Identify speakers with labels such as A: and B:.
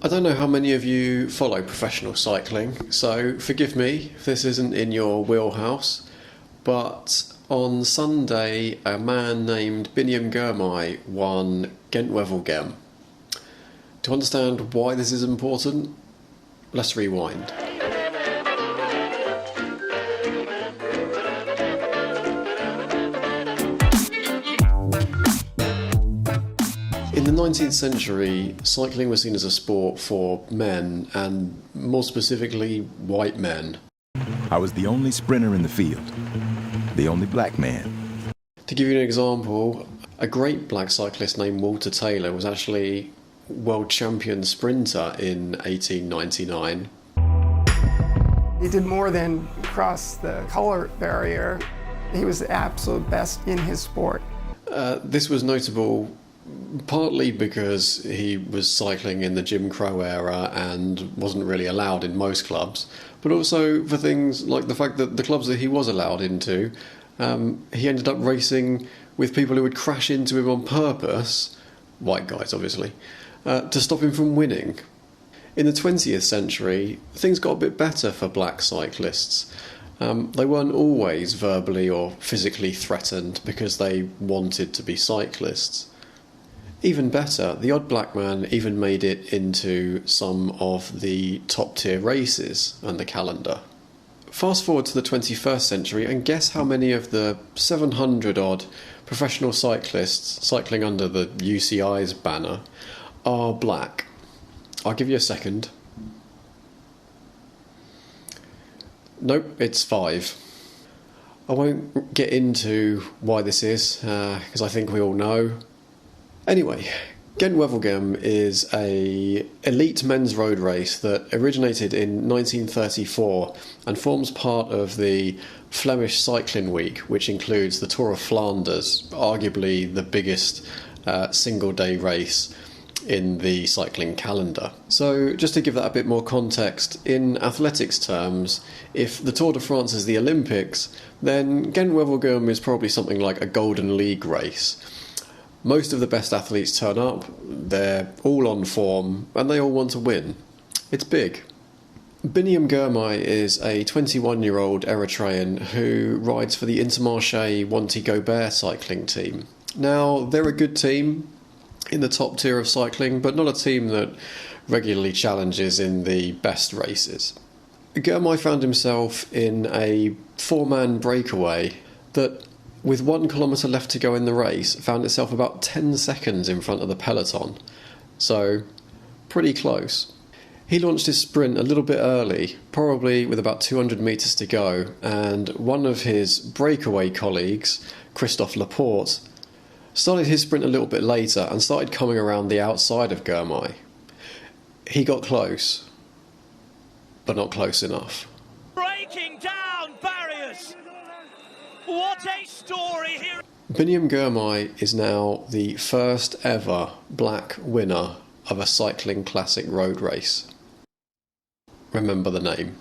A: I don't know how many of you follow professional cycling, so forgive me if this isn't in your wheelhouse, but on Sunday a man named Biniam Girmay won Gent-Wevelgem. To understand why this is important, let's rewind. In the 19th century, cycling was seen as a sport for men, and more specifically, white men.
B: I was the only sprinter in the field, the only black man.
A: To give you an example, a great black cyclist named Walter Taylor was actually world champion sprinter in 1899.
C: He did more than cross the color barrier. He was the absolute best in his sport.
A: This was notable partly because he was cycling in the Jim Crow era and wasn't really allowed in most clubs, but also for things like the fact that the clubs that he was allowed into, he ended up racing with people who would crash into him on purpose, white guys obviously, to stop him from winning. In the 20th century, things got a bit better for black cyclists. They weren't always verbally or physically threatened because they wanted to be cyclists. Even better, the odd black man even made it into some of the top tier races on the calendar. Fast forward to the 21st century and guess how many of the 700 odd professional cyclists cycling under the UCI's banner are black. I'll give you a second. Nope, it's 5. I won't get into why this is, because I think we all know. Anyway, Gent-Wevelgem is an elite men's road race that originated in 1934 and forms part of the Flemish Cycling Week, which includes the Tour of Flanders, arguably the biggest single-day race in the cycling calendar. So just to give that a bit more context, in athletics terms, if the Tour de France is the Olympics, then Gent-Wevelgem is probably something like a Golden League race. Most of the best athletes turn up, they're all on form, and they all want to win. It's big. Biniam Girmay is a 21-year-old Eritrean who rides for the Intermarché Wanty Gobert cycling team. Now, they're a good team in the top tier of cycling, but not a team that regularly challenges in the best races. Girmay found himself in a 4-man breakaway that, with 1 kilometre left to go in the race, found itself about 10 seconds in front of the peloton. So, pretty close. He launched his sprint a little bit early, probably with about 200 metres to go, and one of his breakaway colleagues, Christophe Laporte, started his sprint a little bit later and started coming around the outside of Girmay. He got close, but not close enough.
D: Breaking down barriers! What a story here!
A: Biniam Girmay is now the first ever black winner of a cycling classic road race. Remember the name.